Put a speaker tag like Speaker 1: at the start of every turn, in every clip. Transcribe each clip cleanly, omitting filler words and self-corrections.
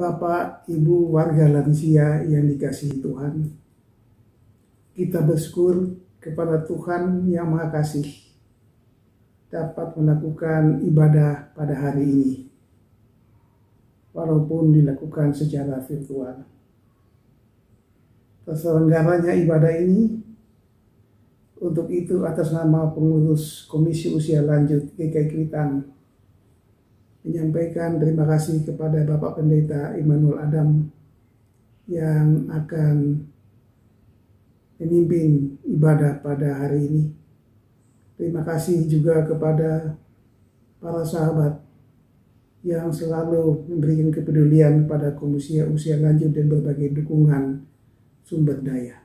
Speaker 1: Bapak, Ibu, warga lansia yang dikasihi Tuhan, kita bersyukur kepada Tuhan yang Maha Kasih dapat melakukan ibadah pada hari ini, walaupun dilakukan secara virtual. Terselenggaranya ibadah ini, untuk itu atas nama pengurus Komisi Usia Lanjut GKI Kuitang, menyampaikan terima kasih kepada Bapak Pendeta Immanuel Adam yang akan memimpin ibadah pada hari ini. Terima kasih juga kepada para sahabat yang selalu memberikan kepedulian pada Komisi Usia Lanjut dan berbagai dukungan sumber daya.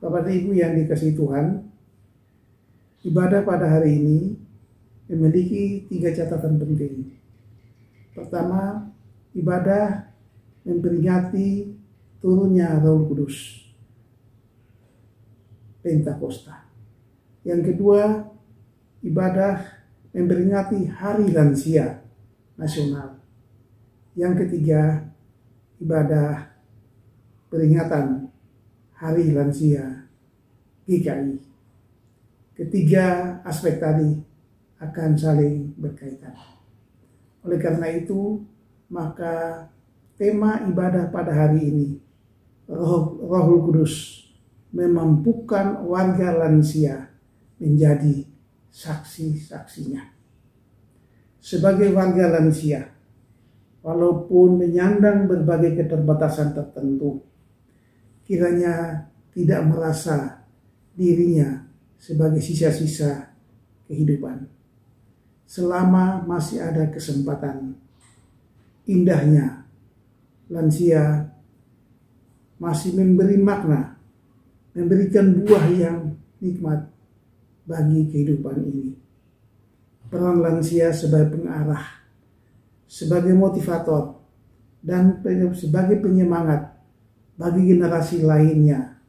Speaker 1: Bapak dan Ibu yang dikasihi Tuhan, ibadah pada hari ini memiliki 3 catatan penting. Pertama, ibadah memperingati turunnya Roh Kudus, Pentakosta. Yang kedua, ibadah memperingati Hari Lansia Nasional. Yang ketiga, ibadah peringatan Hari Lansia GKI. Ketiga aspek tadi akan saling berkaitan. Oleh karena itu, maka tema ibadah pada hari ini, Roh Kudus memampukan warga lansia menjadi saksi-saksinya. Sebagai warga lansia, walaupun menyandang berbagai keterbatasan tertentu, kiranya tidak merasa dirinya sebagai sisa-sisa kehidupan. Selama masih ada kesempatan, indahnya lansia masih memberi makna, memberikan buah yang nikmat bagi kehidupan ini. Peran lansia sebagai pengarah, sebagai motivator, dan sebagai penyemangat bagi generasi lainnya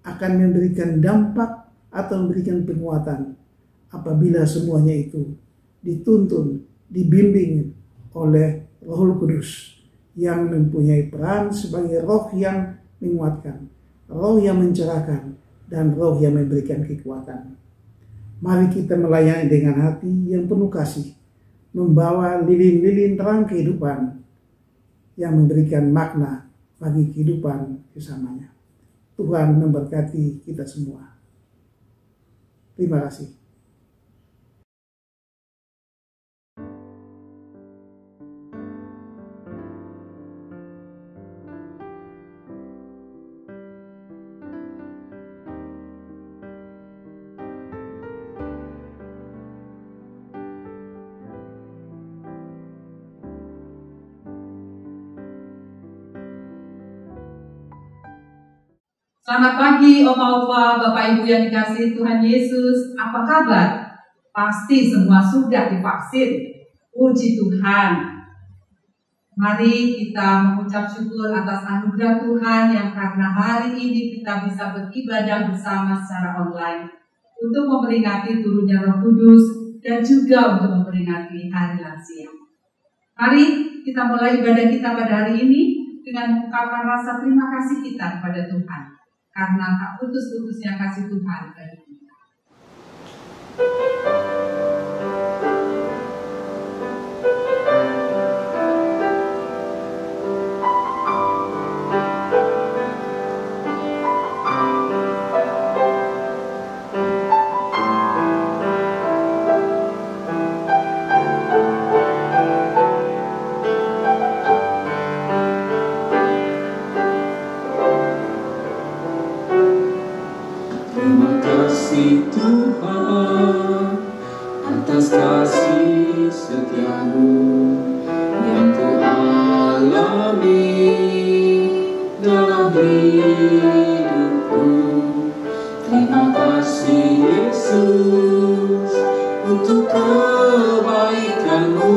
Speaker 1: akan memberikan dampak atau memberikan penguatan apabila semuanya itu dituntun, dibimbing oleh Roh Kudus yang mempunyai peran sebagai roh yang menguatkan, roh yang mencerahkan, dan roh yang memberikan kekuatan. Mari kita melayani dengan hati yang penuh kasih, membawa lilin-lilin terang kehidupan yang memberikan makna bagi kehidupan kesamanya. Tuhan memberkati kita semua. Terima kasih.
Speaker 2: Selamat pagi Oma-Opa, Bapak Ibu yang dikasihi Tuhan Yesus. Apa kabar? Pasti semua sudah divaksin. Puji Tuhan. Mari kita mengucap syukur atas anugerah Tuhan yang karena hari ini kita bisa beribadah bersama secara online untuk memperingati turunnya Roh Kudus dan juga untuk memperingati Hari Lansia. Mari kita mulai ibadah kita pada hari ini dengan mengungkapkan rasa terima kasih kita kepada Tuhan karena tak putus-putusnya kasih Tuhan bagi kita.
Speaker 3: Tuhan atas kasih setiamu yang Ku alami dalam hidupku. Terima kasih Yesus untuk kebaikan-Mu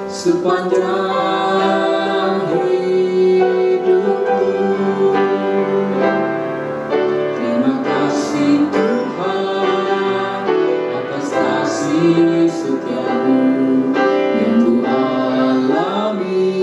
Speaker 3: sepanjang hidupku. Terima kasih Tuhan atas kasih setiamu yang Ku alami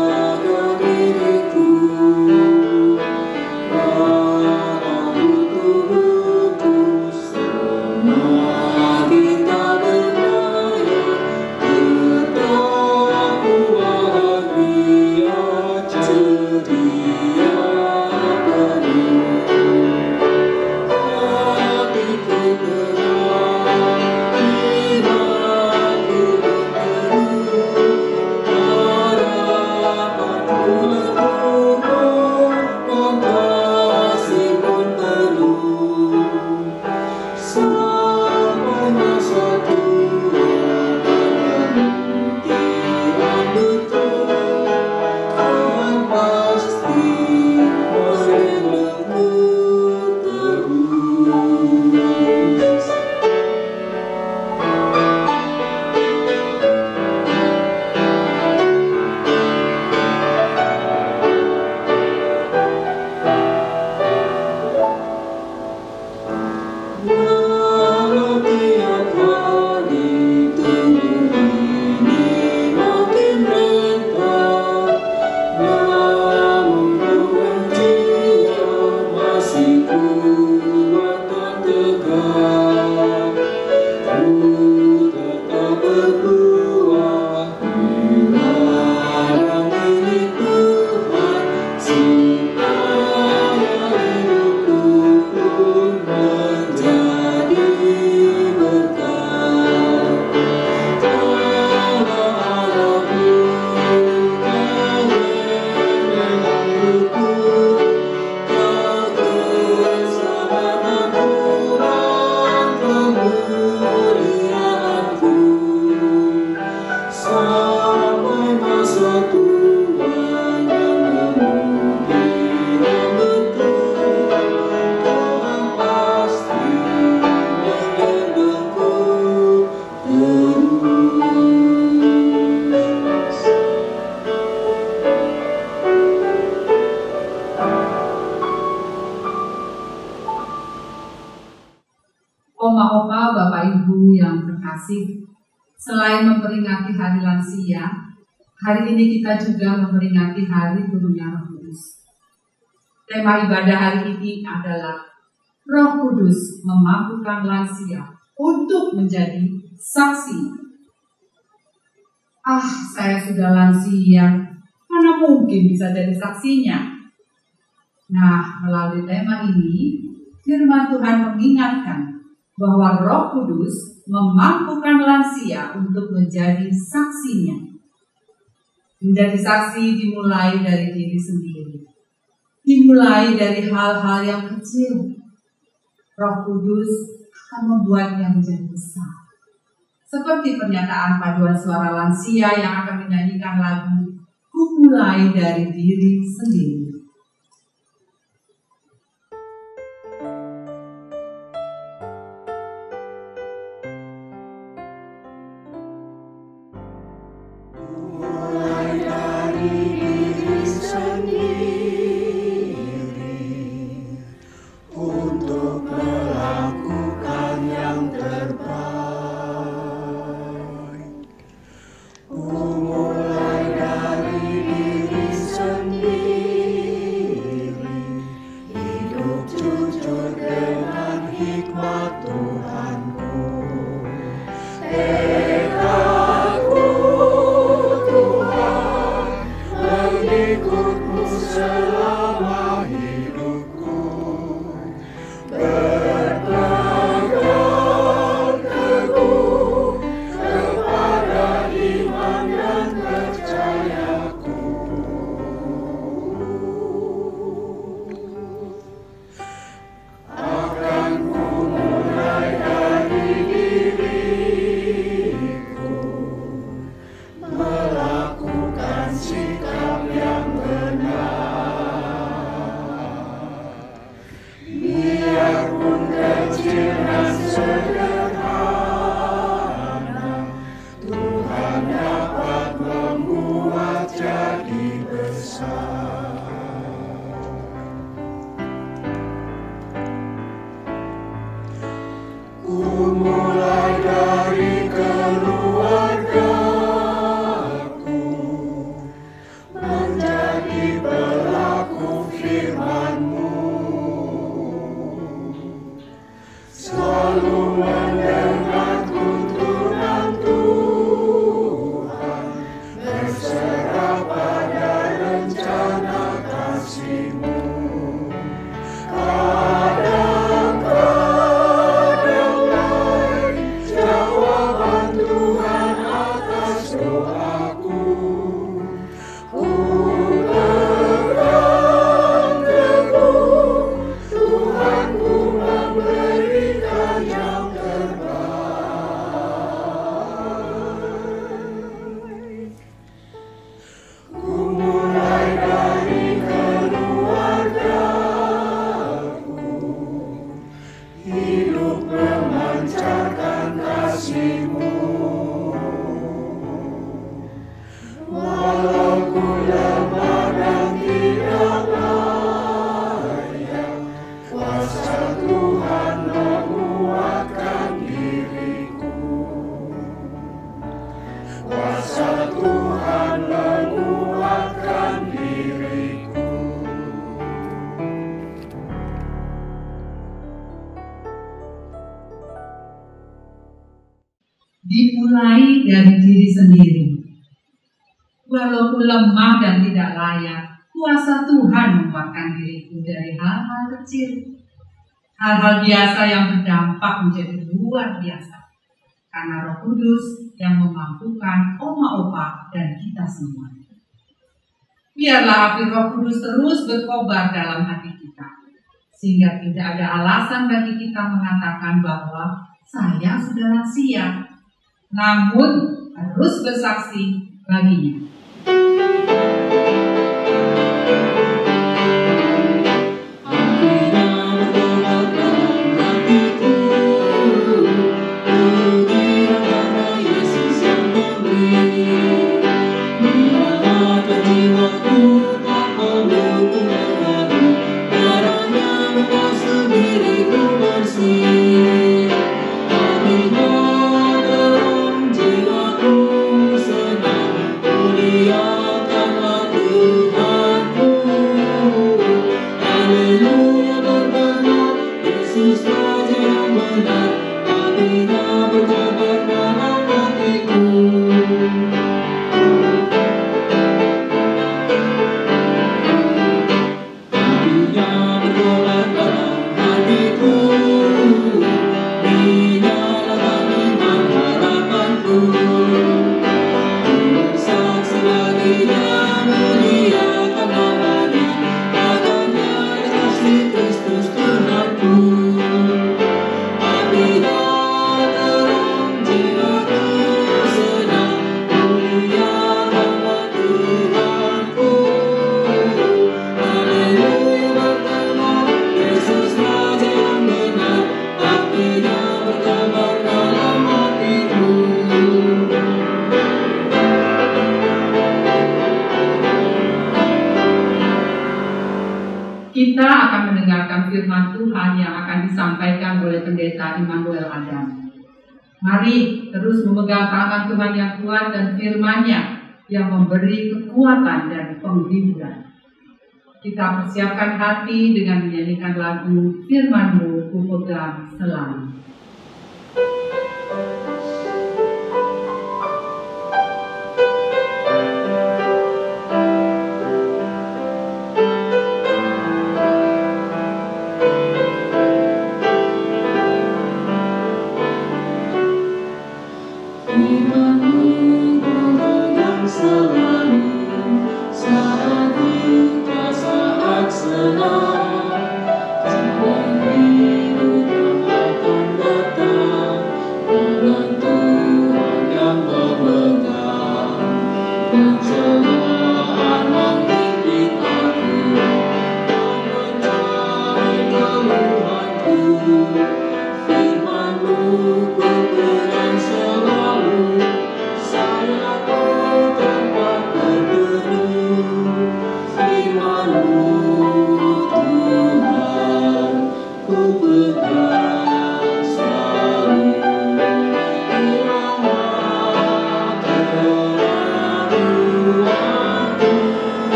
Speaker 2: kekasih, selain memperingati Hari Lansia, hari ini kita juga memperingati Hari Turunnya Roh Kudus. Tema ibadah hari ini adalah Roh Kudus memampukan lansia untuk menjadi saksi. Saya sudah lansia, mana mungkin bisa jadi saksinya? Nah, melalui tema ini, firman Tuhan mengingatkan bahwa Roh Kudus memampukan lansia untuk menjadi saksinya. Menjadi saksi dimulai dari diri sendiri. Dimulai dari hal-hal yang kecil. Roh Kudus akan membuatnya menjadi besar. Seperti pernyataan paduan suara lansia yang akan menyanyikan lagu "Ku Mulai Dari Diri Sendiri". Dimulai dari diri sendiri. Walaupun lemah dan tidak layak, kuasa Tuhan menguatkan diriku dari hal-hal kecil. Hal-hal biasa yang berdampak menjadi luar biasa. Karena Roh Kudus yang memampukan oma-opa dan kita semua. Biarlah api Roh Kudus terus berkobar dalam hati kita. Sehingga tidak ada alasan bagi kita mengatakan bahwa saya sudah lansia. Namun harus bersaksi baginya.
Speaker 3: Sendiri ku bersih, kami
Speaker 2: Kita akan mendengarkan firman Tuhan yang akan disampaikan oleh Pendeta Immanuel Adam. Mari terus memegang tangan Tuhan yang kuat dan firman-Nya yang memberi kekuatan dan penghiburan. Kita persiapkan hati dengan menyanyikan lagu Firman-Mu Ku Pegang Selalu.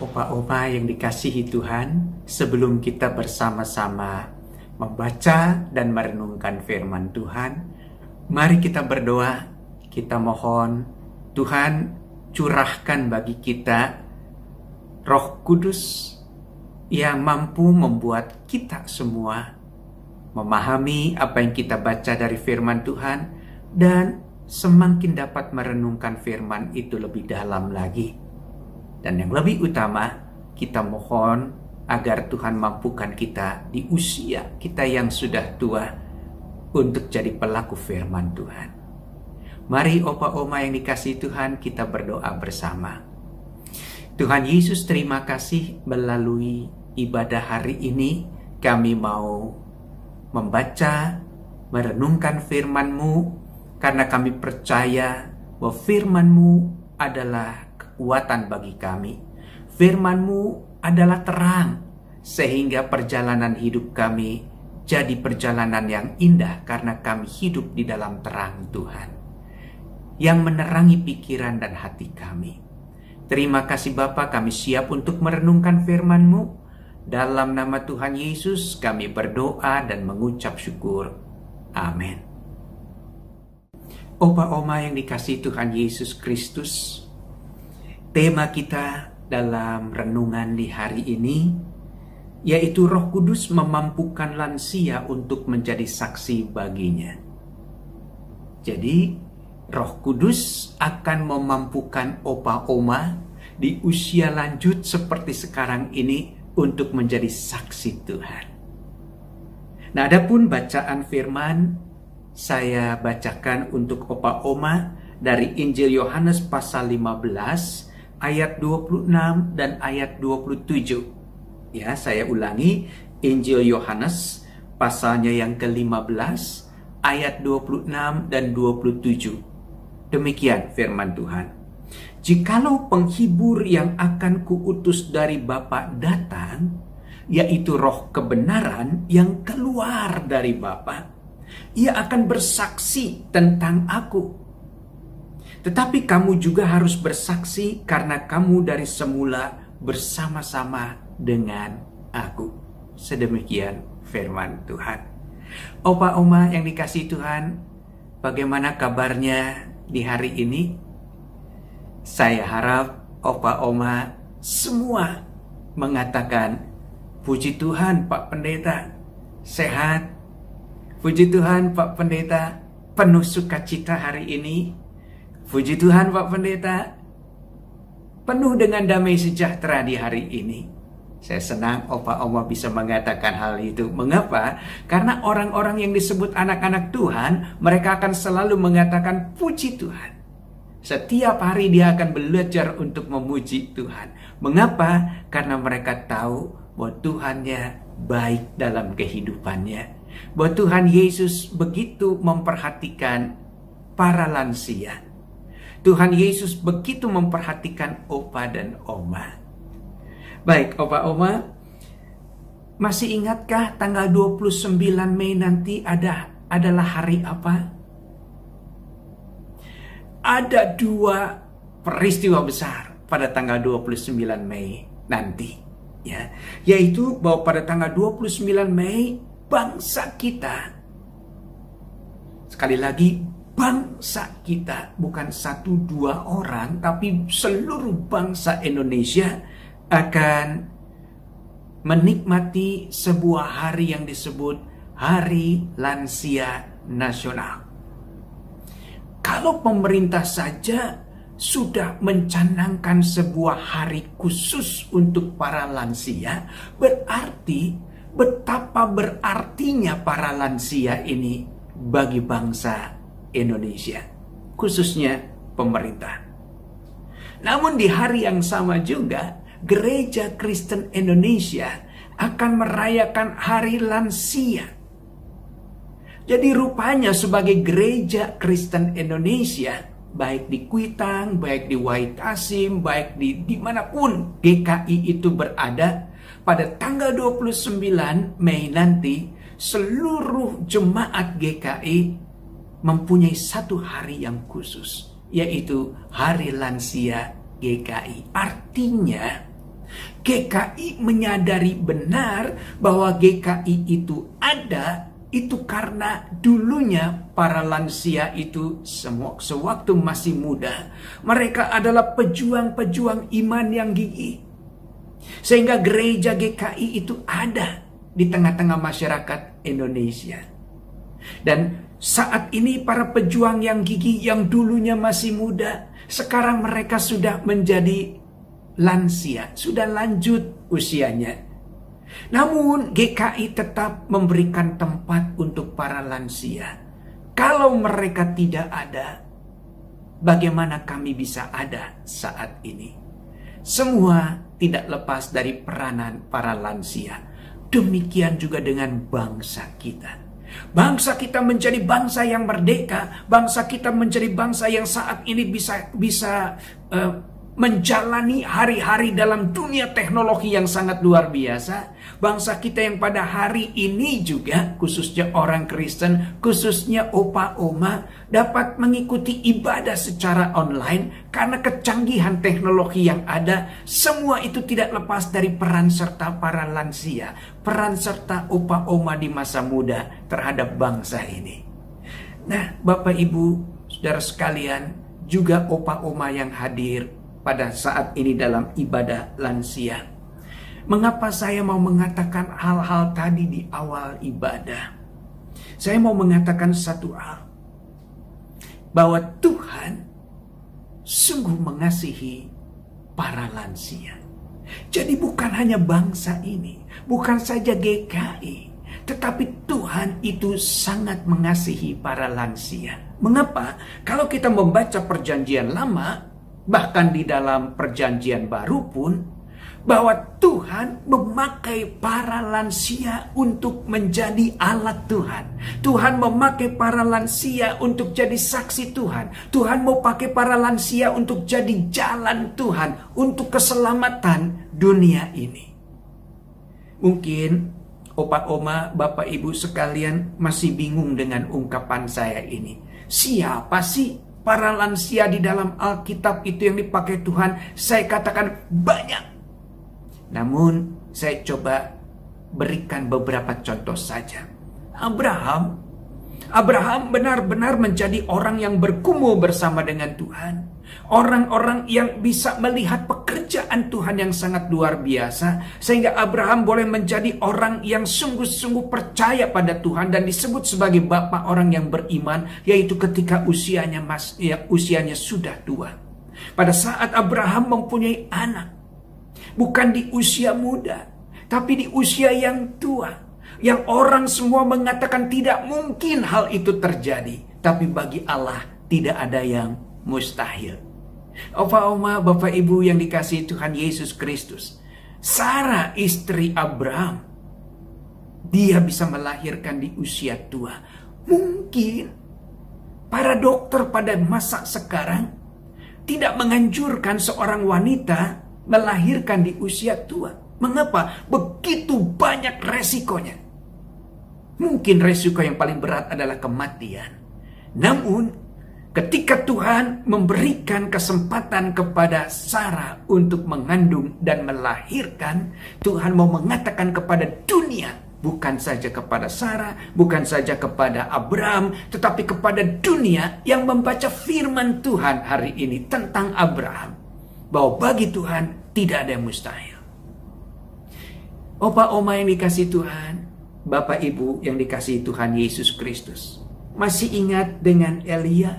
Speaker 4: Opa-opa yang dikasihi Tuhan, sebelum kita bersama-sama membaca dan merenungkan firman Tuhan, mari kita berdoa. Kita mohon Tuhan curahkan bagi kita Roh Kudus yang mampu membuat kita semua memahami apa yang kita baca dari firman Tuhan, dan semakin dapat merenungkan firman itu lebih dalam lagi. Dan yang lebih utama, kita mohon agar Tuhan mampukan kita di usia kita yang sudah tua untuk jadi pelaku firman Tuhan. Mari opa-oma yang dikasihi Tuhan, kita berdoa bersama. Tuhan Yesus, terima kasih melalui ibadah hari ini kami mau membaca, merenungkan firman-Mu, karena kami percaya bahwa firman-Mu adalah kekuatan bagi kami. Firman-Mu adalah terang, sehingga perjalanan hidup kami jadi perjalanan yang indah karena kami hidup di dalam terang Tuhan, yang menerangi pikiran dan hati kami. Terima kasih Bapa, kami siap untuk merenungkan firman-Mu. Dalam nama Tuhan Yesus kami berdoa dan mengucap syukur. Amin. Opa-oma yang dikasihi Tuhan Yesus Kristus, tema kita dalam renungan di hari ini yaitu Roh Kudus memampukan lansia untuk menjadi saksi baginya. Jadi Roh Kudus akan memampukan opa-oma di usia lanjut seperti sekarang ini untuk menjadi saksi Tuhan. Nah, adapun bacaan firman saya bacakan untuk opa-oma dari Injil Yohanes pasal 15 ayat 26 dan ayat 27. Ya, saya ulangi, Injil Yohanes pasalnya yang ke-15 ayat 26 dan 27. Demikian firman Tuhan. Jikalau penghibur yang akan kuutus dari Bapa datang, yaitu Roh kebenaran yang keluar dari Bapa, ia akan bersaksi tentang aku. Tetapi kamu juga harus bersaksi karena kamu dari semula bersama-sama dengan aku. Sedemikian firman Tuhan. Opa-oma yang dikasihi Tuhan, bagaimana kabarnya di hari ini? Saya harap opa-oma semua mengatakan, puji Tuhan Pak Pendeta, sehat. Puji Tuhan Pak Pendeta, penuh sukacita hari ini. Puji Tuhan Pak Pendeta, penuh dengan damai sejahtera di hari ini. Saya senang Opa Oma bisa mengatakan hal itu. Mengapa? Karena orang-orang yang disebut anak-anak Tuhan, mereka akan selalu mengatakan puji Tuhan. Setiap hari dia akan belajar untuk memuji Tuhan. Mengapa? Karena mereka tahu bahwa Tuhannya baik dalam kehidupannya. Bahwa Tuhan Yesus begitu memperhatikan para lansia. Tuhan Yesus begitu memperhatikan Opa dan Oma. Baik, Opa Oma, masih ingatkah tanggal 29 Mei nanti adalah hari apa? Ada 2 peristiwa besar pada tanggal 29 Mei nanti, ya. Yaitu bahwa pada tanggal 29 Mei bangsa kita, sekali lagi bangsa kita, bukan 1-2 orang, tapi seluruh bangsa Indonesia akan menikmati sebuah hari yang disebut Hari Lansia Nasional. Kalau pemerintah saja sudah mencanangkan sebuah hari khusus untuk para lansia, berarti betapa berartinya para lansia ini bagi bangsa Indonesia, khususnya pemerintah. Namun di hari yang sama juga, Gereja Kristen Indonesia akan merayakan Hari Lansia. Jadi rupanya sebagai Gereja Kristen Indonesia, baik di Kuitang, baik di Wahid-Kasim, baik di dimanapun GKI itu berada, pada tanggal 29 Mei nanti, seluruh jemaat GKI mempunyai satu hari yang khusus, yaitu Hari Lansia GKI. Artinya, GKI menyadari benar bahwa GKI itu ada, itu karena dulunya para lansia itu sewaktu masih muda, mereka adalah pejuang-pejuang iman yang gigih. Sehingga gereja GKI itu ada di tengah-tengah masyarakat Indonesia. Dan saat ini para pejuang yang gigih yang dulunya masih muda, sekarang mereka sudah menjadi lansia, sudah lanjut usianya. Namun GKI tetap memberikan tempat untuk para lansia. Kalau mereka tidak ada, bagaimana kami bisa ada saat ini? Semua tidak lepas dari peranan para lansia. Demikian juga dengan bangsa kita. Bangsa kita menjadi bangsa yang merdeka. Bangsa kita menjadi bangsa yang saat ini bisa menjalani hari-hari dalam dunia teknologi yang sangat luar biasa. Bangsa kita yang pada hari ini juga, khususnya orang Kristen, khususnya Opa Oma, dapat mengikuti ibadah secara online karena kecanggihan teknologi yang ada. Semua itu tidak lepas dari peran serta para lansia, peran serta Opa Oma di masa muda terhadap bangsa ini. Nah, Bapak Ibu, saudara sekalian, juga Opa Oma yang hadir pada saat ini dalam ibadah lansia. Mengapa saya mau mengatakan hal-hal tadi di awal ibadah? Saya mau mengatakan satu hal, bahwa Tuhan sungguh mengasihi para lansia. Jadi bukan hanya bangsa ini, bukan saja GKI, tetapi Tuhan itu sangat mengasihi para lansia. Mengapa? Kalau kita membaca Perjanjian Lama, bahkan di dalam Perjanjian Baru pun, bahwa Tuhan memakai para lansia untuk menjadi alat Tuhan. Tuhan memakai para lansia untuk jadi saksi Tuhan. Tuhan mau pakai para lansia untuk jadi jalan Tuhan untuk keselamatan dunia ini. Mungkin Opa Oma, Bapak Ibu sekalian masih bingung dengan ungkapan saya ini. Siapa sih para lansia di dalam Alkitab itu yang dipakai Tuhan? Saya katakan banyak. Namun saya coba berikan beberapa contoh saja. Abraham benar-benar menjadi orang yang bergumul bersama dengan Tuhan. Orang-orang yang bisa melihat pekerjaan Tuhan yang sangat luar biasa. Sehingga Abraham boleh menjadi orang yang sungguh-sungguh percaya pada Tuhan. Dan disebut sebagai bapak orang yang beriman. Yaitu ketika usianya sudah tua. Pada saat Abraham mempunyai anak, bukan di usia muda, Tapi di usia yang tua, yang orang semua mengatakan tidak mungkin hal itu terjadi. Tapi bagi Allah tidak ada yang mustahil. Opa, oma, bapak, ibu yang dikasihi Tuhan Yesus Kristus. Sarah istri Abraham, dia bisa melahirkan di usia tua. Mungkin para dokter pada masa sekarang tidak menganjurkan seorang wanita melahirkan di usia tua. Mengapa? Begitu banyak resikonya. Mungkin resiko yang paling berat adalah kematian. Namun, ketika Tuhan memberikan kesempatan kepada Sarah untuk mengandung dan melahirkan, Tuhan mau mengatakan kepada dunia, bukan saja kepada Sarah, bukan saja kepada Abraham, tetapi kepada dunia yang membaca firman Tuhan hari ini tentang Abraham, bahwa bagi Tuhan tidak ada yang mustahil. Opa, oma yang dikasihi Tuhan, bapak, ibu yang dikasihi Tuhan Yesus Kristus, masih ingat dengan Elia?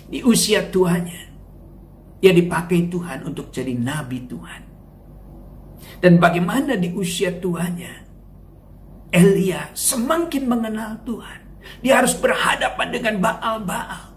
Speaker 4: Di usia tuanya, ia dipakai Tuhan untuk jadi nabi Tuhan. Dan bagaimana di usia tuanya, Elia semakin mengenal Tuhan. Dia harus berhadapan dengan Baal-Baal.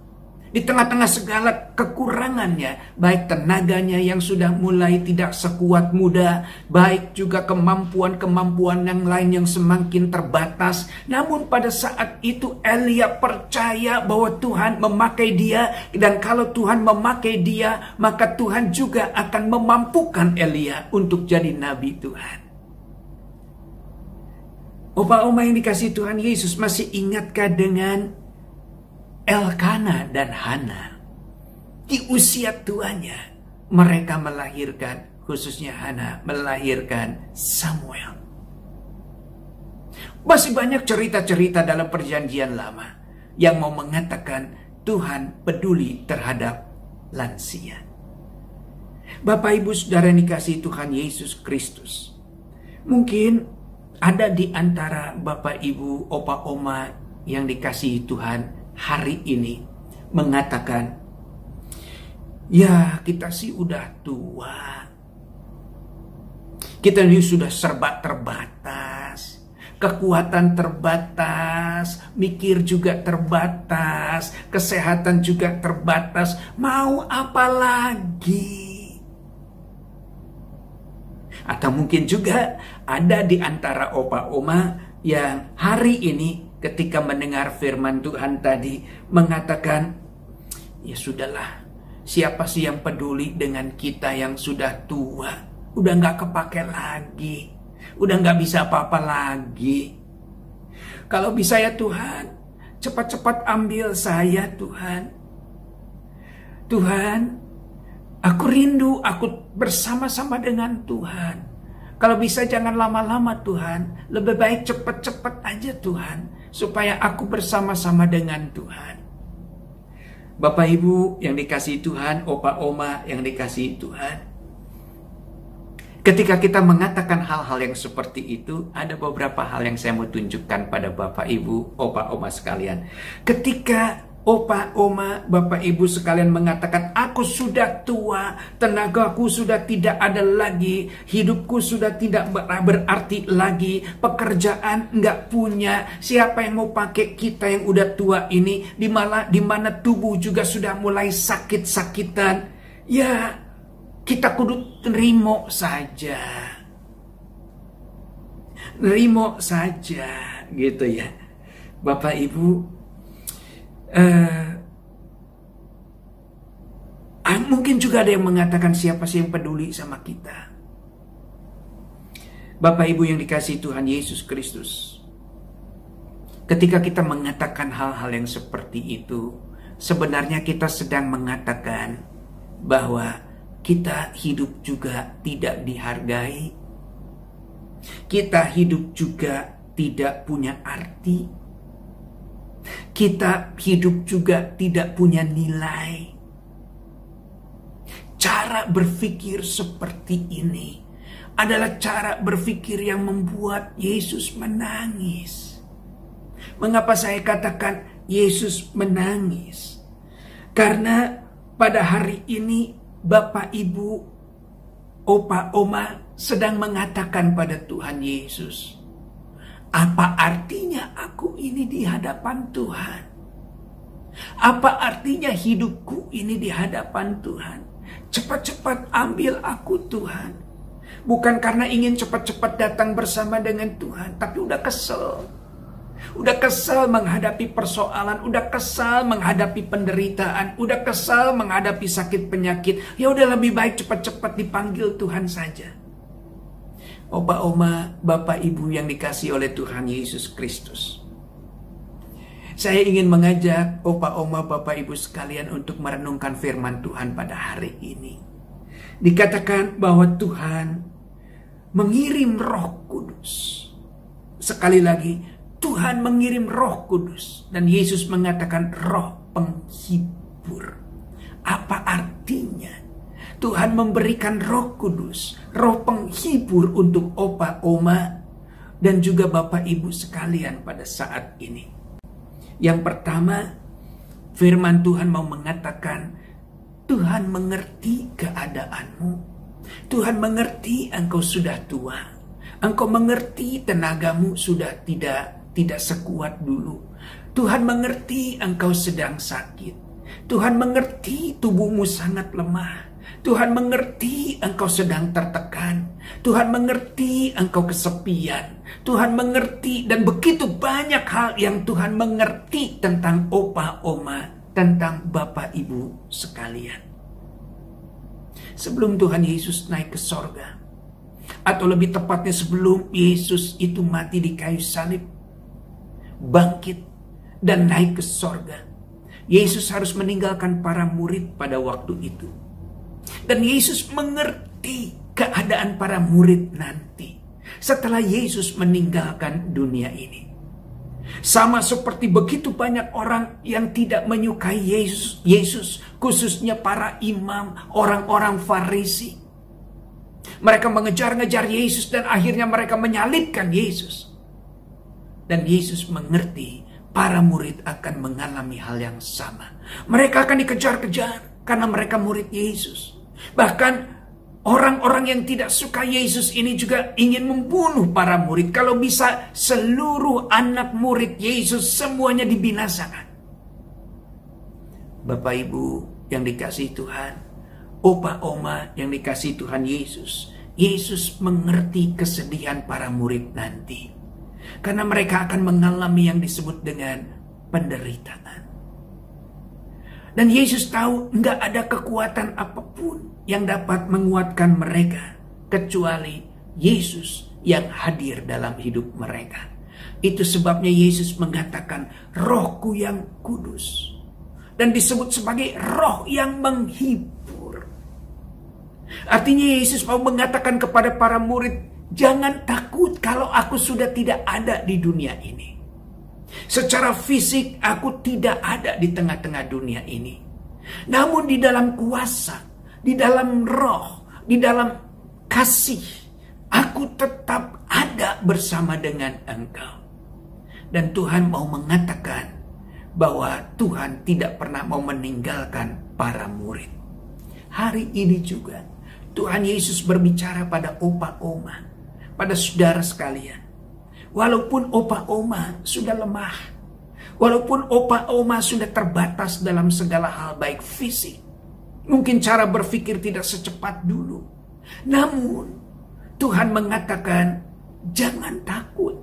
Speaker 4: Di tengah-tengah segala kekurangannya, baik tenaganya yang sudah mulai tidak sekuat muda, baik juga kemampuan-kemampuan yang lain yang semakin terbatas. Namun pada saat itu Elia percaya bahwa Tuhan memakai dia, dan kalau Tuhan memakai dia, maka Tuhan juga akan memampukan Elia untuk jadi nabi Tuhan. Opa-oma yang dikasihi Tuhan Yesus, masih ingatkah dengan Elkana dan Hana? Di usia tuanya mereka melahirkan, khususnya Hana melahirkan Samuel. Masih banyak cerita-cerita dalam perjanjian lama yang mau mengatakan Tuhan peduli terhadap lansia. Bapak, ibu, saudara yang dikasihi Tuhan Yesus Kristus, mungkin ada di antara bapak, ibu, opa, oma yang dikasihi Tuhan hari ini mengatakan, ya kita sih udah tua, kita ini sudah serba terbatas, kekuatan terbatas, mikir juga terbatas, kesehatan juga terbatas, mau apa lagi? Atau mungkin juga ada di antara opa-oma yang hari ini ketika mendengar firman Tuhan tadi mengatakan, ya sudahlah, siapa sih yang peduli dengan kita yang sudah tua? Udah gak kepake lagi, udah gak bisa apa-apa lagi. Kalau bisa ya Tuhan, cepat-cepat ambil saya Tuhan. Tuhan, aku rindu, aku bersama-sama dengan Tuhan. Kalau bisa jangan lama-lama Tuhan, lebih baik cepat-cepat aja Tuhan, supaya aku bersama-sama dengan Tuhan. Bapak, ibu yang dikasihi Tuhan, opa, oma yang dikasihi Tuhan, ketika kita mengatakan hal-hal yang seperti itu, ada beberapa hal yang saya mau tunjukkan pada bapak, ibu, opa, oma sekalian. Ketika opa, oma, bapak, ibu sekalian mengatakan, aku sudah tua, tenagaku sudah tidak ada lagi, hidupku sudah tidak berarti lagi, pekerjaan nggak punya, siapa yang mau pakai kita yang udah tua ini, di mana tubuh juga sudah mulai sakit-sakitan, ya kita kudu nerimo saja, gitu ya, bapak, ibu. Mungkin juga ada yang mengatakan, siapa sih yang peduli sama kita? Bapak, ibu yang dikasihi Tuhan Yesus Kristus, ketika kita mengatakan hal-hal yang seperti itu, sebenarnya kita sedang mengatakan bahwa kita hidup juga tidak dihargai, kita hidup juga tidak punya arti, kita hidup juga tidak punya nilai. Cara berpikir seperti ini adalah cara berpikir yang membuat Yesus menangis. Mengapa saya katakan Yesus menangis? Karena pada hari ini Bapak, Ibu, opa oma sedang mengatakan pada Tuhan Yesus, apa artinya aku ini di hadapan Tuhan? Apa artinya hidupku ini di hadapan Tuhan? Cepat-cepat ambil aku Tuhan. Bukan karena ingin cepat-cepat datang bersama dengan Tuhan, tapi udah kesel. Udah kesal menghadapi persoalan, udah kesal menghadapi penderitaan, udah kesal menghadapi sakit penyakit. Ya udah lebih baik cepat-cepat dipanggil Tuhan saja. Opa oma, bapak ibu yang dikasihi oleh Tuhan Yesus Kristus. Saya ingin mengajak opa oma, bapak ibu sekalian untuk merenungkan firman Tuhan pada hari ini. Dikatakan bahwa Tuhan mengirim Roh Kudus. Sekali lagi, Tuhan mengirim Roh Kudus. Dan Yesus mengatakan roh penghibur. Apa artinya? Tuhan memberikan Roh Kudus, roh penghibur untuk opa oma dan juga bapak ibu sekalian pada saat ini. Yang pertama, firman Tuhan mau mengatakan, Tuhan mengerti keadaanmu. Tuhan mengerti engkau sudah tua. Engkau mengerti tenagamu sudah tidak sekuat dulu. Tuhan mengerti engkau sedang sakit. Tuhan mengerti tubuhmu sangat lemah. Tuhan mengerti engkau sedang tertekan. Tuhan mengerti engkau kesepian. Tuhan mengerti dan begitu banyak hal yang Tuhan mengerti tentang opa oma, tentang bapak ibu sekalian. Sebelum Tuhan Yesus naik ke sorga, atau lebih tepatnya sebelum Yesus itu mati di kayu salib, bangkit dan naik ke sorga, Yesus harus meninggalkan para murid pada waktu itu. Dan Yesus mengerti keadaan para murid nanti setelah Yesus meninggalkan dunia ini. Sama seperti begitu banyak orang yang tidak menyukai Yesus, khususnya para imam, orang-orang Farisi. Mereka mengejar-ngejar Yesus dan akhirnya mereka menyalibkan Yesus. Dan Yesus mengerti para murid akan mengalami hal yang sama. Mereka akan dikejar-kejar karena mereka murid Yesus. Bahkan orang-orang yang tidak suka Yesus ini juga ingin membunuh para murid. Kalau bisa seluruh anak murid Yesus semuanya dibinasakan. Bapak ibu yang dikasihi Tuhan, opa oma yang dikasihi Tuhan Yesus, Yesus mengerti kesedihan para murid nanti. Karena mereka akan mengalami yang disebut dengan penderitaan. Dan Yesus tahu nggak ada kekuatan apapun yang dapat menguatkan mereka kecuali Yesus yang hadir dalam hidup mereka. Itu sebabnya Yesus mengatakan Rohku yang kudus, dan disebut sebagai roh yang menghibur. Artinya Yesus mau mengatakan kepada para murid, jangan takut kalau aku sudah tidak ada di dunia ini. Secara fisik aku tidak ada di tengah-tengah dunia ini. Namun di dalam kuasa, di dalam roh, di dalam kasih, aku tetap ada bersama dengan engkau. Dan Tuhan mau mengatakan bahwa Tuhan tidak pernah mau meninggalkan para murid. Hari ini juga Tuhan Yesus berbicara pada opa oma, pada saudara sekalian. Walaupun opa oma sudah lemah, walaupun opa oma sudah terbatas dalam segala hal baik fisik, mungkin cara berpikir tidak secepat dulu, namun Tuhan mengatakan jangan takut,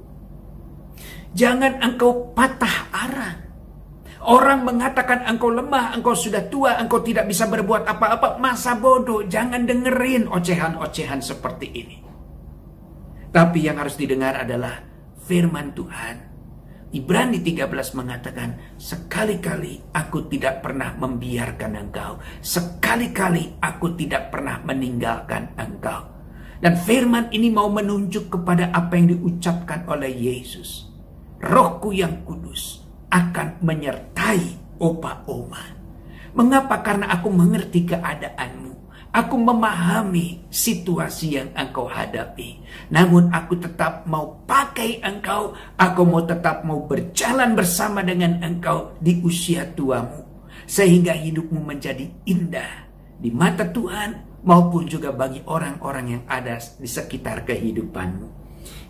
Speaker 4: jangan engkau patah arang. Orang mengatakan engkau lemah, engkau sudah tua, engkau tidak bisa berbuat apa-apa, masa bodoh. Jangan dengerin ocehan-ocehan seperti ini. Tapi yang harus didengar adalah firman Tuhan. Ibrani 13 mengatakan, sekali-kali aku tidak pernah membiarkan engkau. Sekali-kali aku tidak pernah meninggalkan engkau. Dan firman ini mau menunjuk kepada apa yang diucapkan oleh Yesus. Rohku yang kudus akan menyertai opa oma. Mengapa? Karena aku mengerti keadaanmu. Aku memahami situasi yang engkau hadapi. Namun aku tetap mau pakai engkau. Aku mau tetap mau berjalan bersama dengan engkau di usia tuamu. Sehingga hidupmu menjadi indah di mata Tuhan, maupun juga bagi orang-orang yang ada di sekitar kehidupanmu.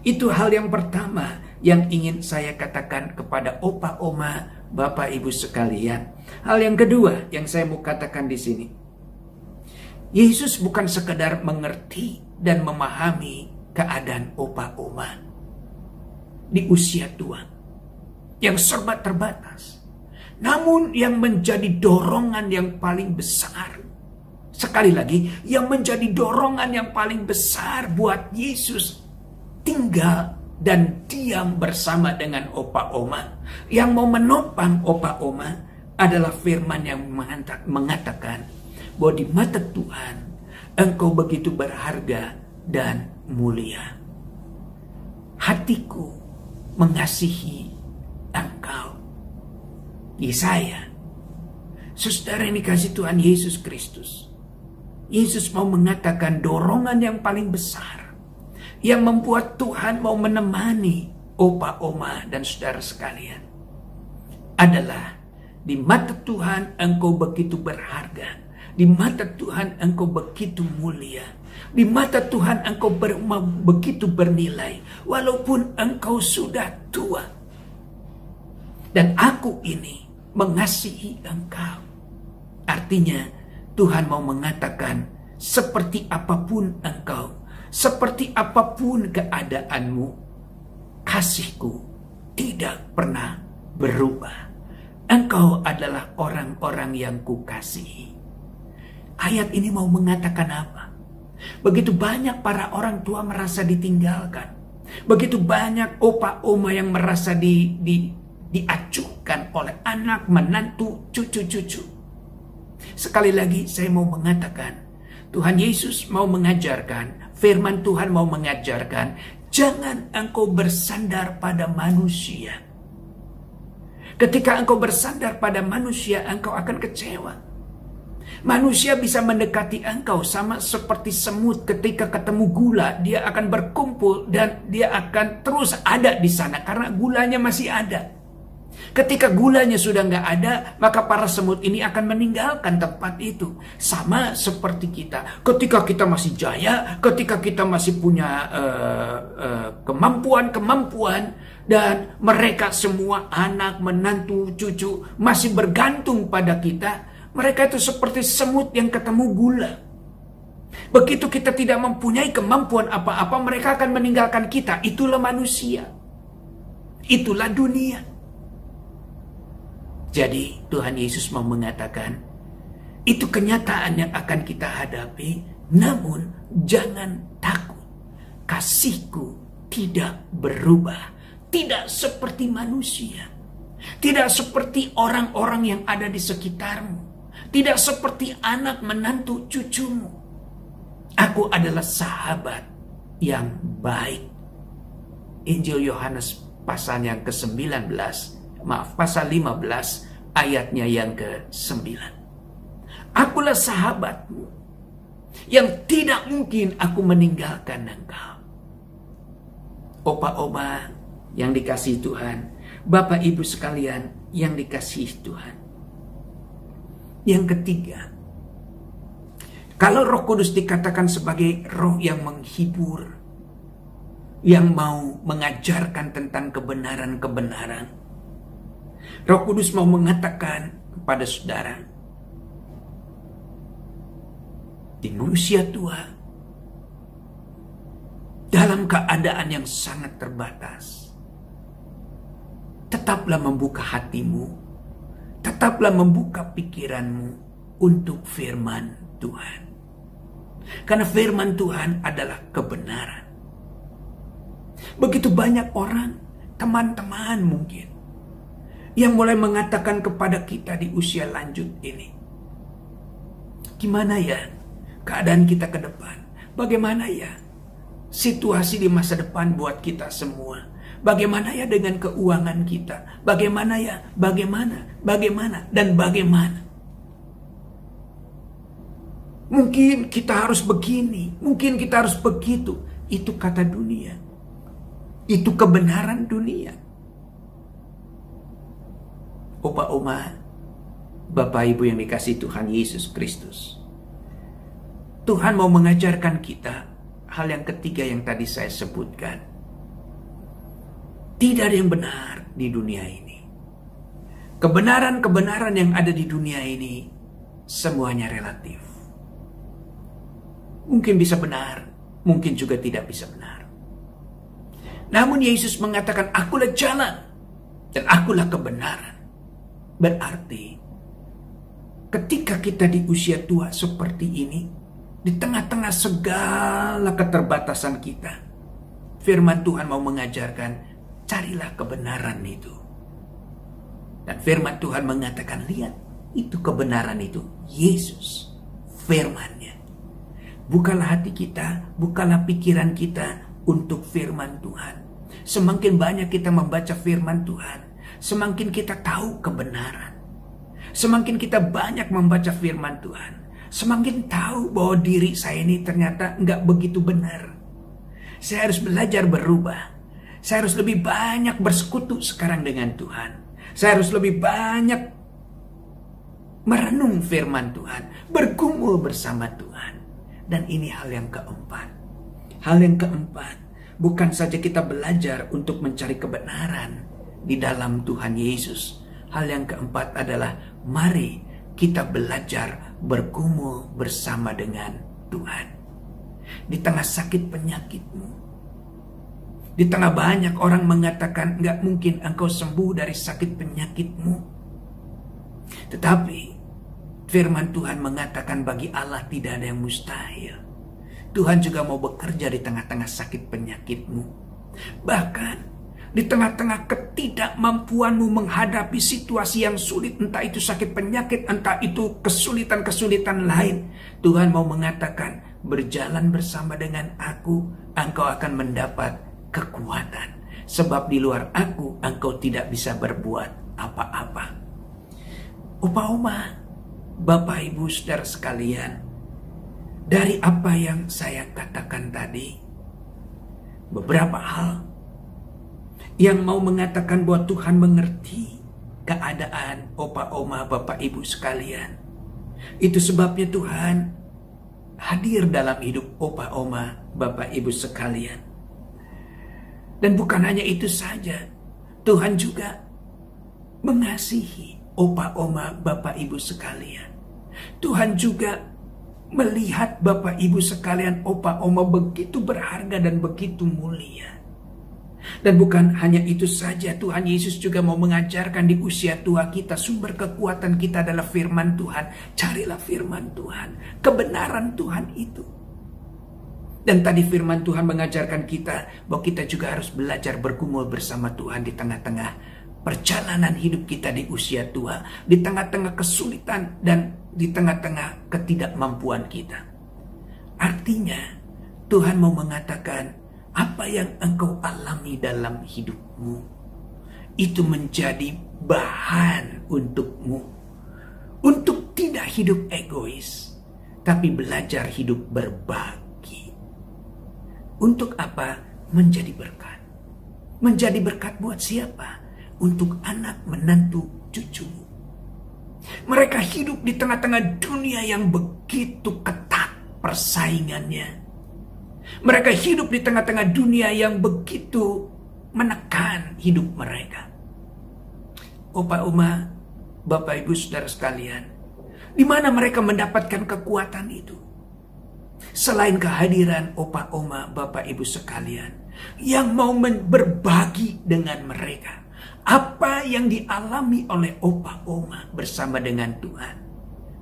Speaker 4: Itu hal yang pertama yang ingin saya katakan kepada opa, oma, bapak, ibu sekalian. Hal yang kedua yang saya mau katakan di sini, Yesus bukan sekedar mengerti dan memahami keadaan opa, oma di usia tua yang serba terbatas, namun yang menjadi dorongan yang paling besar. Sekali lagi, yang menjadi dorongan yang paling besar buat Yesus tinggal dan diam bersama dengan opa oma. Yang mau menopang opa oma adalah firman yang mengatakan bahwa di mata Tuhan engkau begitu berharga dan mulia. Hatiku mengasihi engkau. Yesaya, saudara yang dikasih Tuhan Yesus Kristus, Yesus mau mengatakan dorongan yang paling besar yang membuat Tuhan mau menemani opa, oma, dan saudara sekalian adalah di mata Tuhan engkau begitu berharga, di mata Tuhan engkau begitu mulia, di mata Tuhan engkau begitu bernilai walaupun engkau sudah tua. Dan aku ini mengasihi engkau. Artinya Tuhan mau mengatakan seperti apapun engkau, seperti apapun keadaanmu, kasihku tidak pernah berubah. Engkau adalah orang-orang yang kukasihi. Ayat ini mau mengatakan apa? Begitu banyak para orang tua merasa ditinggalkan. Begitu banyak opa oma yang merasa diacuhkan oleh anak, menantu, cucu-cucu. Sekali lagi saya mau mengatakan, Tuhan Yesus mau mengajarkan, firman Tuhan mau mengajarkan, jangan engkau bersandar pada manusia. Ketika engkau bersandar pada manusia, engkau akan kecewa. Manusia bisa mendekati engkau sama seperti semut ketika ketemu gula. Dia akan berkumpul dan dia akan terus ada di sana karena gulanya masih ada. Ketika gulanya sudah nggak ada, maka para semut ini akan meninggalkan tempat itu. Sama seperti kita. Ketika kita masih jaya, ketika kita masih punya kemampuan, dan mereka semua anak, menantu, cucu masih bergantung pada kita, mereka itu seperti semut yang ketemu gula. Begitu kita tidak mempunyai kemampuan apa-apa, mereka akan meninggalkan kita. Itulah manusia. Itulah dunia. Jadi Tuhan Yesus mau mengatakan, itu kenyataan yang akan kita hadapi, namun jangan takut. Kasihku tidak berubah. Tidak seperti manusia. Tidak seperti orang-orang yang ada di sekitarmu. Tidak seperti anak, menantu, cucumu. Aku adalah sahabat yang baik. Injil Yohanes pasal yang ke-19, pasal 15 ayatnya yang ke-9. Akulah sahabatmu yang tidak mungkin aku meninggalkan engkau. Opa-oma yang dikasihi Tuhan, Bapak Ibu sekalian yang dikasihi Tuhan. Yang ketiga, kalau Roh Kudus dikatakan sebagai roh yang menghibur, yang mau mengajarkan tentang kebenaran-kebenaran, Roh Kudus mau mengatakan kepada saudara, di usia tua, dalam keadaan yang sangat terbatas, tetaplah membuka hatimu, tetaplah membuka pikiranmu untuk firman Tuhan. Karena firman Tuhan adalah kebenaran. Begitu banyak orang, teman-teman mungkin, yang mulai mengatakan kepada kita di usia lanjut ini, gimana ya keadaan kita ke depan? Bagaimana ya situasi di masa depan buat kita semua? Bagaimana ya dengan keuangan kita? Bagaimana ya? Bagaimana? Dan bagaimana? Mungkin kita harus begini. Mungkin kita harus begitu. Itu kata dunia. Itu kebenaran dunia. Opa, oma, Bapak Ibu yang dikasihi Tuhan Yesus Kristus. Tuhan mau mengajarkan kita hal yang ketiga yang tadi saya sebutkan. Tidak ada yang benar di dunia ini. Kebenaran-kebenaran yang ada di dunia ini semuanya relatif. Mungkin bisa benar, mungkin juga tidak bisa benar. Namun Yesus mengatakan, akulah jalan dan akulah kebenaran. Berarti ketika kita di usia tua seperti ini, di tengah-tengah segala keterbatasan kita, firman Tuhan mau mengajarkan, carilah kebenaran itu. Dan firman Tuhan mengatakan, lihat, itu kebenaran itu, Yesus, firman-Nya. Bukalah hati kita, bukalah pikiran kita untuk firman Tuhan. Semakin banyak kita membaca firman Tuhan, semakin kita tahu kebenaran. Semakin kita banyak membaca firman Tuhan, semakin tahu bahwa diri saya ini ternyata nggak begitu benar. Saya harus belajar berubah. Saya harus lebih banyak bersekutu sekarang dengan Tuhan. Saya harus lebih banyak merenung firman Tuhan, bergumul bersama Tuhan. Dan ini hal yang keempat. Hal yang keempat, bukan saja kita belajar untuk mencari kebenaran di dalam Tuhan Yesus. Hal yang keempat adalah mari kita belajar bergumul bersama dengan Tuhan. Di tengah sakit penyakitmu, di tengah banyak orang mengatakan nggak mungkin engkau sembuh dari sakit penyakitmu. Tetapi firman Tuhan mengatakan bagi Allah tidak ada yang mustahil. Tuhan juga mau bekerja di tengah-tengah sakit penyakitmu. Bahkan di tengah-tengah ketidakmampuanmu menghadapi situasi yang sulit, entah itu sakit penyakit, entah itu kesulitan-kesulitan lain, Tuhan mau mengatakan, berjalan bersama dengan aku, engkau akan mendapat kekuatan. Sebab di luar aku, engkau tidak bisa berbuat apa-apa. Opa-oma, Bapak Ibu Saudara sekalian, dari apa yang saya katakan tadi, beberapa hal yang mau mengatakan bahwa Tuhan mengerti keadaan opa-oma, Bapak Ibu sekalian. Itu sebabnya Tuhan hadir dalam hidup opa-oma, Bapak Ibu sekalian. Dan bukan hanya itu saja, Tuhan juga mengasihi opa-oma, Bapak Ibu sekalian. Tuhan juga melihat Bapak Ibu sekalian, opa-oma begitu berharga dan begitu mulia. Dan bukan hanya itu saja, Tuhan Yesus juga mau mengajarkan di usia tua kita, sumber kekuatan kita adalah firman Tuhan. Carilah firman Tuhan, kebenaran Tuhan itu. Dan tadi firman Tuhan mengajarkan kita bahwa kita juga harus belajar bergumul bersama Tuhan di tengah-tengah perjalanan hidup kita di usia tua, di tengah-tengah kesulitan dan di tengah-tengah ketidakmampuan kita. Artinya Tuhan mau mengatakan, apa yang engkau alami dalam hidupmu itu menjadi bahan untukmu untuk tidak hidup egois, tapi belajar hidup berbagi. Untuk apa? Menjadi berkat. Menjadi berkat buat siapa? Untuk anak, menantu, cucumu. Mereka hidup di tengah-tengah dunia yang begitu ketat persaingannya. Mereka hidup di tengah-tengah dunia yang begitu menekan hidup mereka. Opa-oma, Bapak Ibu Saudara sekalian, di mana mereka mendapatkan kekuatan itu? Selain kehadiran opa-oma, Bapak Ibu sekalian, yang mau berbagi dengan mereka apa yang dialami oleh opa-oma bersama dengan Tuhan.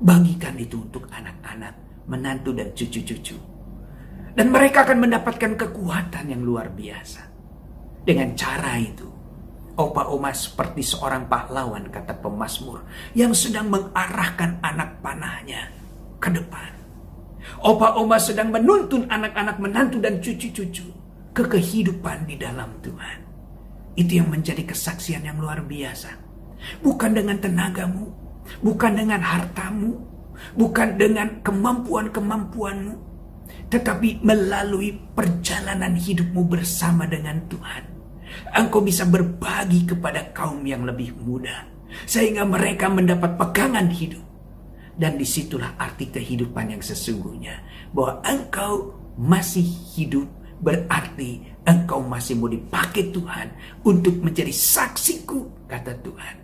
Speaker 4: Bagikan itu untuk anak-anak, menantu dan cucu-cucu. Dan mereka akan mendapatkan kekuatan yang luar biasa. Dengan cara itu, opa-oma seperti seorang pahlawan, kata pemazmur, yang sedang mengarahkan anak panahnya ke depan. Opa-oma sedang menuntun anak-anak, menantu dan cucu-cucu ke kehidupan di dalam Tuhan. Itu yang menjadi kesaksian yang luar biasa. Bukan dengan tenagamu, bukan dengan hartamu, bukan dengan kemampuan-kemampuanmu, tetapi melalui perjalanan hidupmu bersama dengan Tuhan. Engkau bisa berbagi kepada kaum yang lebih muda, sehingga mereka mendapat pegangan hidup. Dan disitulah arti kehidupan yang sesungguhnya. Bahwa engkau masih hidup berarti engkau masih mau dipakai Tuhan untuk menjadi saksiku, kata Tuhan.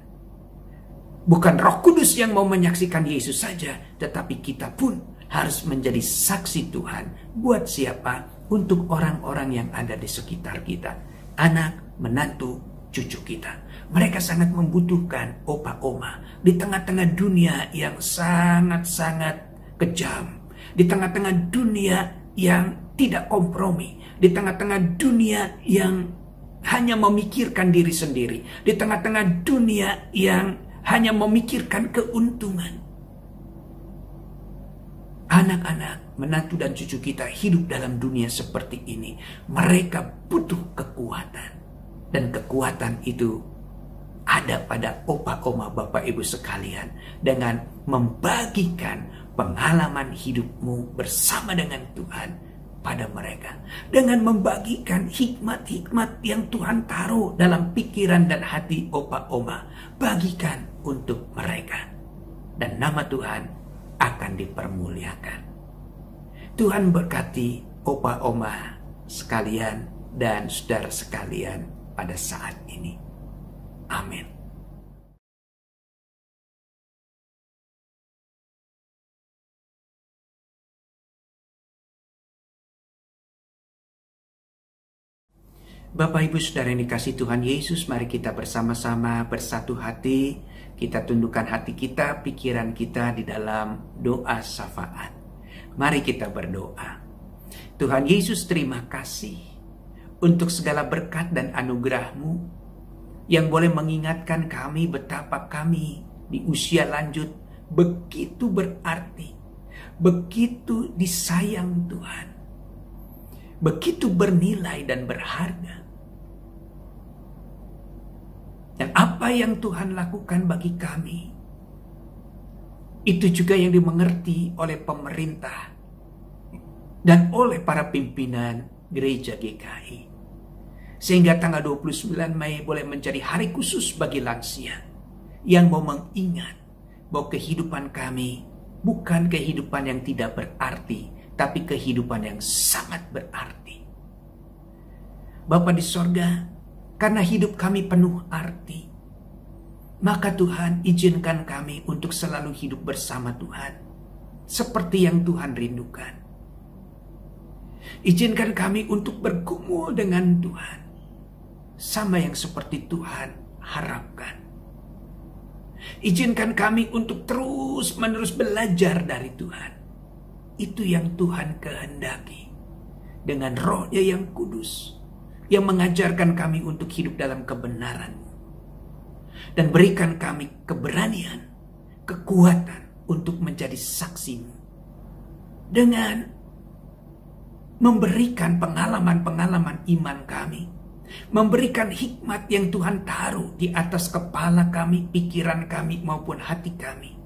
Speaker 4: Bukan Roh Kudus yang mau menyaksikan Yesus saja, tetapi kita pun harus menjadi saksi Tuhan. Buat siapa? Untuk orang-orang yang ada di sekitar kita. Anak, menantu, cucu kita. Mereka sangat membutuhkan opa oma di tengah-tengah dunia yang sangat-sangat kejam. Di tengah-tengah dunia yang tidak kompromi. Di tengah-tengah dunia yang hanya memikirkan diri sendiri. Di tengah-tengah dunia yang hanya memikirkan keuntungan. Anak-anak, menantu dan cucu kita hidup dalam dunia seperti ini. Mereka butuh kekuatan. Dan kekuatan itu ada pada opa oma bapak ibu sekalian. Dengan membagikan pengalaman hidupmu bersama dengan Tuhan pada mereka. Dengan membagikan hikmat-hikmat yang Tuhan taruh dalam pikiran dan hati opa oma. Bagikan untuk mereka. Dan nama Tuhan akan dipermuliakan. Tuhan berkati opa oma sekalian dan saudara sekalian pada saat ini. Amin. Bapak Ibu Saudara yang dikasihi Tuhan Yesus, mari kita bersama-sama bersatu hati. Kita tundukkan hati kita, pikiran kita di dalam doa syafaat. Mari kita berdoa. Tuhan Yesus, terima kasih untuk segala berkat dan anugerah-Mu yang boleh mengingatkan kami betapa kami di usia lanjut begitu berarti, begitu disayang Tuhan, begitu bernilai dan berharga. Dan apa yang Tuhan lakukan bagi kami, itu juga yang dimengerti oleh pemerintah dan oleh para pimpinan gereja GKI. Sehingga tanggal 29 Mei boleh menjadi hari khusus bagi lansia yang mau mengingat bahwa kehidupan kami bukan kehidupan yang tidak berarti, tapi kehidupan yang sangat berarti. Bapa di sorga, karena hidup kami penuh arti, maka Tuhan izinkan kami untuk selalu hidup bersama Tuhan, seperti yang Tuhan rindukan. Izinkan kami untuk bergumul dengan Tuhan, sama yang seperti Tuhan harapkan. Izinkan kami untuk terus-menerus belajar dari Tuhan. Itu yang Tuhan kehendaki, dengan Roh-Nya yang kudus, yang mengajarkan kami untuk hidup dalam kebenaran. Dan berikan kami keberanian, kekuatan untuk menjadi saksi-Mu. Dengan memberikan pengalaman-pengalaman iman kami. Memberikan hikmat yang Tuhan taruh di atas kepala kami, pikiran kami maupun hati kami.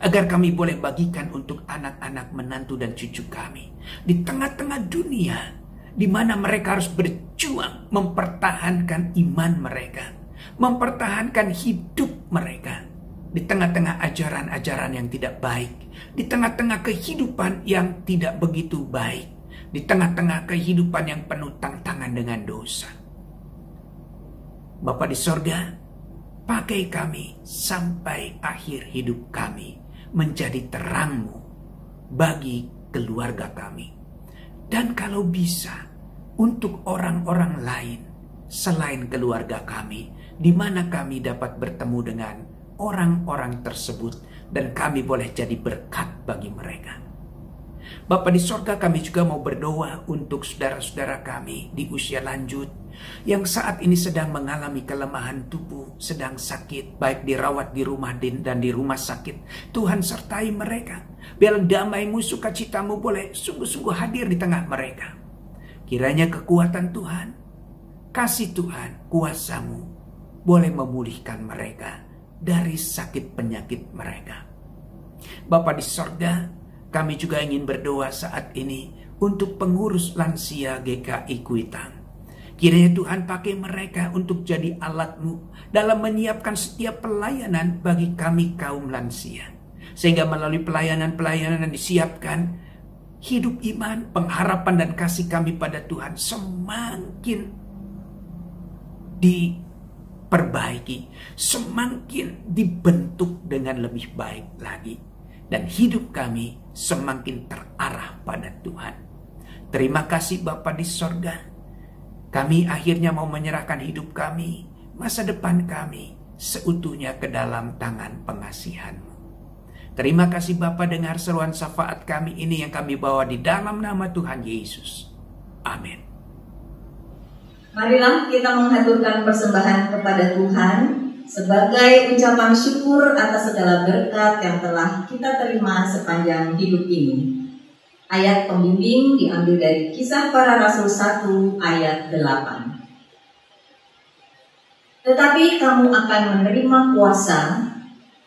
Speaker 4: Agar kami boleh bagikan untuk anak-anak, menantu dan cucu kami. Di tengah-tengah dunia di mana mereka harus berjuang mempertahankan iman mereka, mempertahankan hidup mereka di tengah-tengah ajaran-ajaran yang tidak baik, di tengah-tengah kehidupan yang tidak begitu baik, di tengah-tengah kehidupan yang penuh tantangan dengan dosa. Bapa di sorga, pakai kami sampai akhir hidup kami menjadi terang-Mu bagi keluarga kami. Dan kalau bisa, untuk orang-orang lain selain keluarga kami, di mana kami dapat bertemu dengan orang-orang tersebut dan kami boleh jadi berkat bagi mereka. Bapa di sorga, kami juga mau berdoa untuk saudara-saudara kami di usia lanjut yang saat ini sedang mengalami kelemahan tubuh, sedang sakit, baik dirawat di rumah dan di rumah sakit. Tuhan sertai mereka. Biar damai-Mu, sukacita-Mu boleh sungguh-sungguh hadir di tengah mereka. Kiranya kekuatan Tuhan, kasih Tuhan, kuasa-Mu boleh memulihkan mereka dari sakit penyakit mereka. Bapa di sorga, kami juga ingin berdoa saat ini untuk pengurus lansia GKI Kuitang. Kiranya Tuhan pakai mereka untuk jadi alat-Mu dalam menyiapkan setiap pelayanan bagi kami kaum lansia. Sehingga melalui pelayanan-pelayanan yang disiapkan, hidup iman, pengharapan dan kasih kami pada Tuhan semakin diperbaiki, semakin dibentuk dengan lebih baik lagi. Dan hidup kami semakin terarah pada Tuhan. Terima kasih Bapa di sorga. Kami akhirnya mau menyerahkan hidup kami, masa depan kami seutuhnya ke dalam tangan pengasihan-Mu. Terima kasih Bapa, dengar seruan syafaat kami ini yang kami bawa di dalam nama Tuhan Yesus. Amin.
Speaker 5: Marilah kita menghaturkan persembahan kepada Tuhan sebagai ucapan syukur atas segala berkat yang telah kita terima sepanjang hidup ini. Ayat pembimbing diambil dari Kisah Para Rasul 1 ayat 8. Tetapi kamu akan menerima kuasa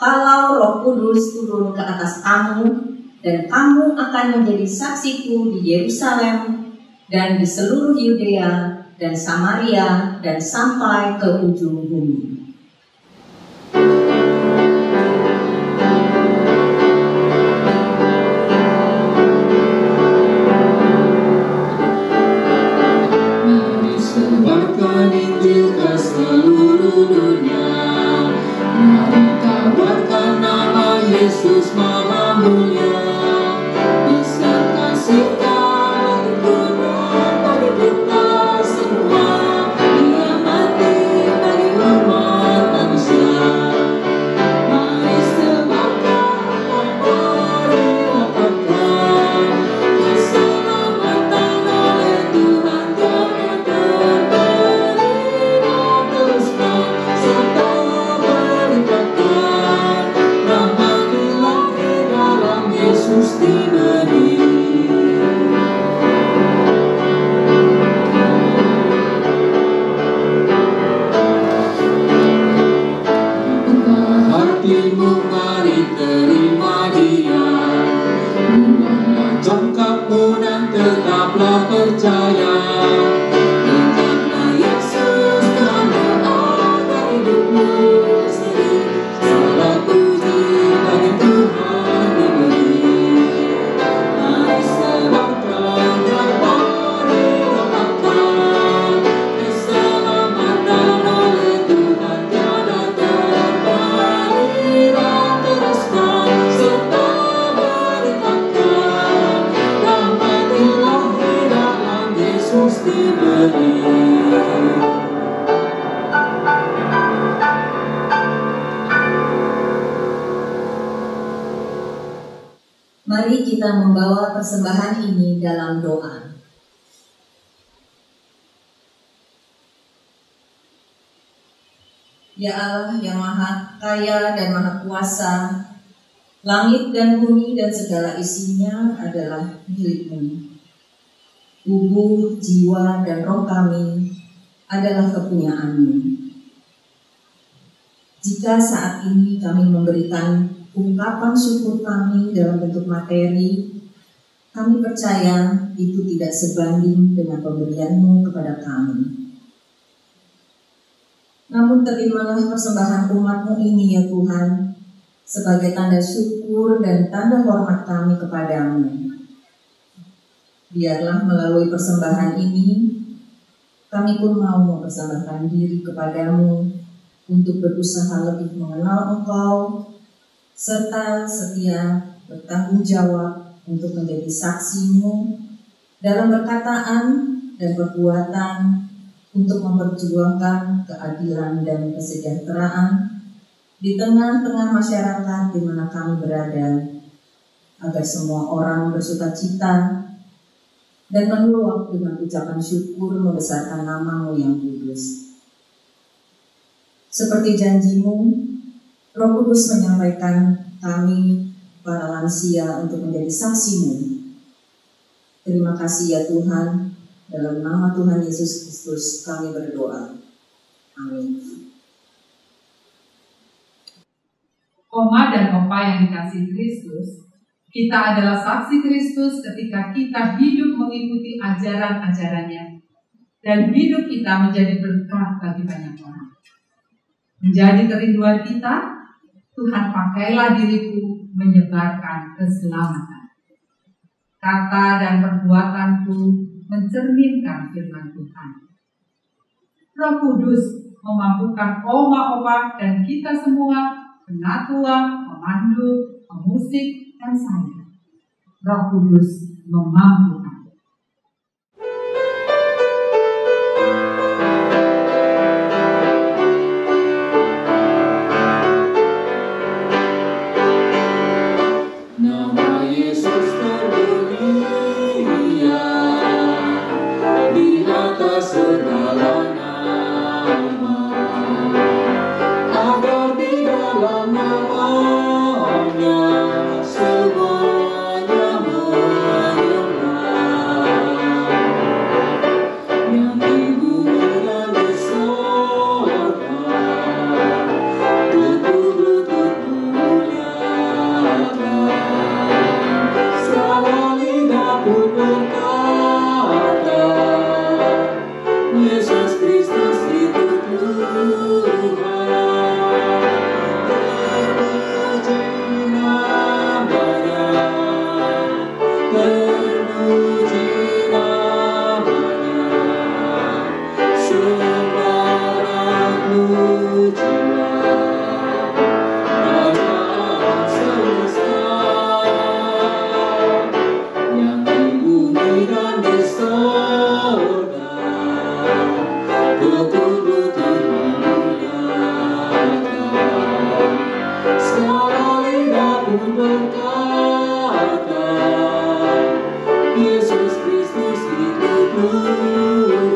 Speaker 5: kalau Roh Kudus turun ke atas kamu, dan kamu akan menjadi saksiku di Yerusalem dan di seluruh Yudea dan Samaria dan sampai ke ujung bumi.
Speaker 3: Sebarkan Injil ke seluruh dunia. Mari kabarkan nama Yesus Maha Mulia. Besar kasih-Nya turun bagi kita semua. Dia mati bagi umat manusia. Mari sebarkan dan mari dapatkan keselamatan oleh Tuhan yang terberi dan teruskan serta berlimpahkan. Rahmat ilahi dalam Yesus diberi. Hatimu mari terima Dia. Buanglah congkakmu dan tetaplah percaya. Dekatlah Yesus karena ada hidupmu sendiri. Salat puji bagi Tuhan diberi. Mari sebarkan dan mari dapatkan keselamatan oleh Tuhan tiada terbalik dan teruskan serta berlimpahkan. Rahmat ilahi dalam Yesus diberi.
Speaker 5: Mari kita membawa persembahan ini dalam doa. Ya Allah yang Maha Kaya dan Maha Kuasa, langit dan bumi dan segala isinya adalah milik-Mu. Tubuh, jiwa, dan roh kami adalah kepunyaan-Mu. Jika saat ini kami memberikan ungkapan syukur kami dalam bentuk materi, kami percaya itu tidak sebanding dengan pemberian-Mu kepada kami. Namun terimalah persembahan umat-Mu ini ya Tuhan, sebagai tanda syukur dan tanda hormat kami kepadamu. Biarlah melalui persembahan ini, kami pun mau mempersembahkan diri kepadamu untuk berusaha lebih mengenal Engkau, serta setia bertanggung jawab untuk menjadi saksi-Mu dalam perkataan dan perbuatan untuk memperjuangkan keadilan dan kesejahteraan di tengah-tengah masyarakat di mana kami berada, agar semua orang bersukacita dan meluap dengan ucapan syukur membesarkan nama-Mu yang kudus. Seperti janji-Mu, Roh Kudus menyampaikan kami para lansia untuk menjadi saksi-Mu. Terima kasih ya Tuhan, dalam nama Tuhan Yesus Kristus kami berdoa. Amin.
Speaker 2: Oma dan Opa yang dikasihi Kristus, kita adalah saksi Kristus ketika kita hidup mengikuti ajaran-ajarannya dan hidup kita menjadi berkat bagi banyak orang. Menjadi kerinduan kita, Tuhan pakailah diriku menyebarkan keselamatan. Kata dan perbuatanku mencerminkan firman Tuhan. Roh Kudus memampukan oma-opa dan kita semua, penatua, pemandu, pemusik, dan saya. Roh Kudus memampukan.
Speaker 3: Nama Yesus termulia di atas segala nama, agar di dalam nama-Nya semuanya menyembah. Yang di bumi dan di sorga berturut memuliakan. Segala lidah pun berkata, Yesus Kristus itu Tuhan. Terpuji namanya, terpuji namanya, sembarang pujian Kerajaan semesta. Yang di bumi dan di sorga berturut memuliakan. Segala lidah pun berkata, Yesus Kristus itu Tuhan.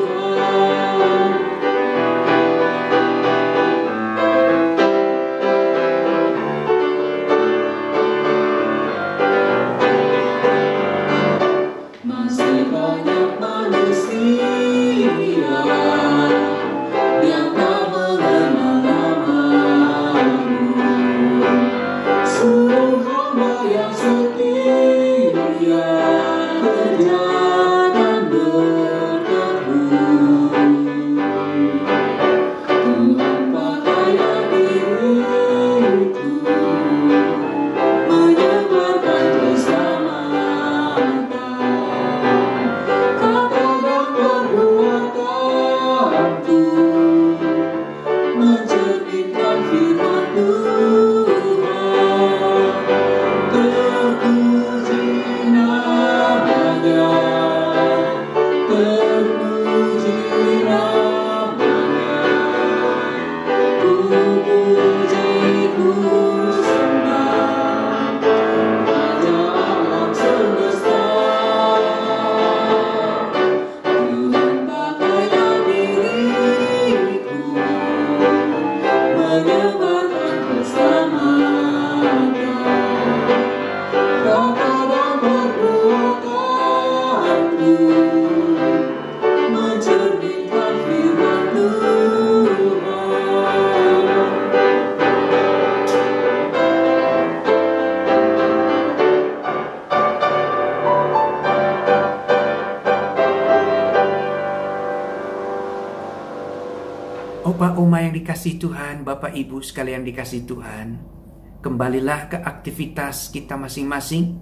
Speaker 3: Masih banyak manusia yang tak mengenal nama-Mu. Suruh hamba yang setia kerja dan bertekun. Tuhan pakaian diriku menyebarkan keselamatan. Kata dan perbuatanku mencerminkan firman Tuhan. Terpuji namanya, terpuji namanya. Ku puji, ku sembah Raja alam semesta. Tuhan pakaian diriku menyebarkan keselamatan. Kata dan perbuatanku mencerminkan firman Tuhan.
Speaker 4: Opa Oma yang dikasih Tuhan, Bapak Ibu sekalian dikasih Tuhan, kembalilah ke aktivitas kita masing-masing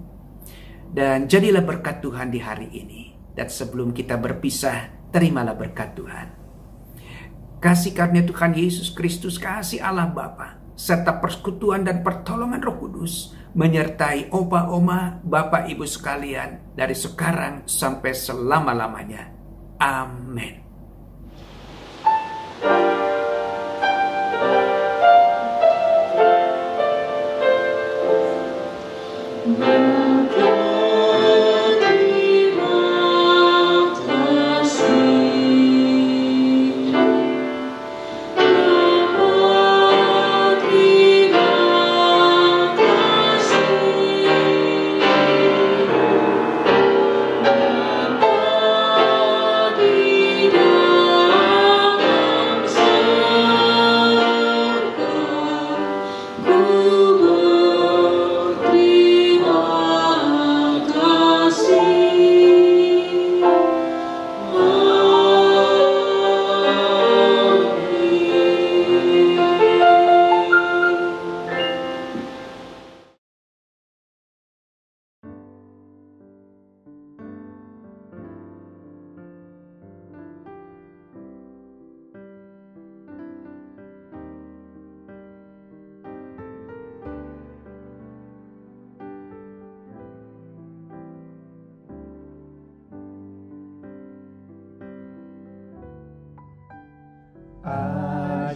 Speaker 4: dan jadilah berkat Tuhan di hari ini. Dan sebelum kita berpisah, terimalah berkat Tuhan. Kasih karunia Tuhan Yesus Kristus, kasih Allah Bapa, serta persekutuan dan pertolongan Roh Kudus menyertai Opa Oma, Bapak Ibu sekalian dari sekarang sampai selama-lamanya. Amin.
Speaker 3: Terima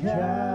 Speaker 3: wajah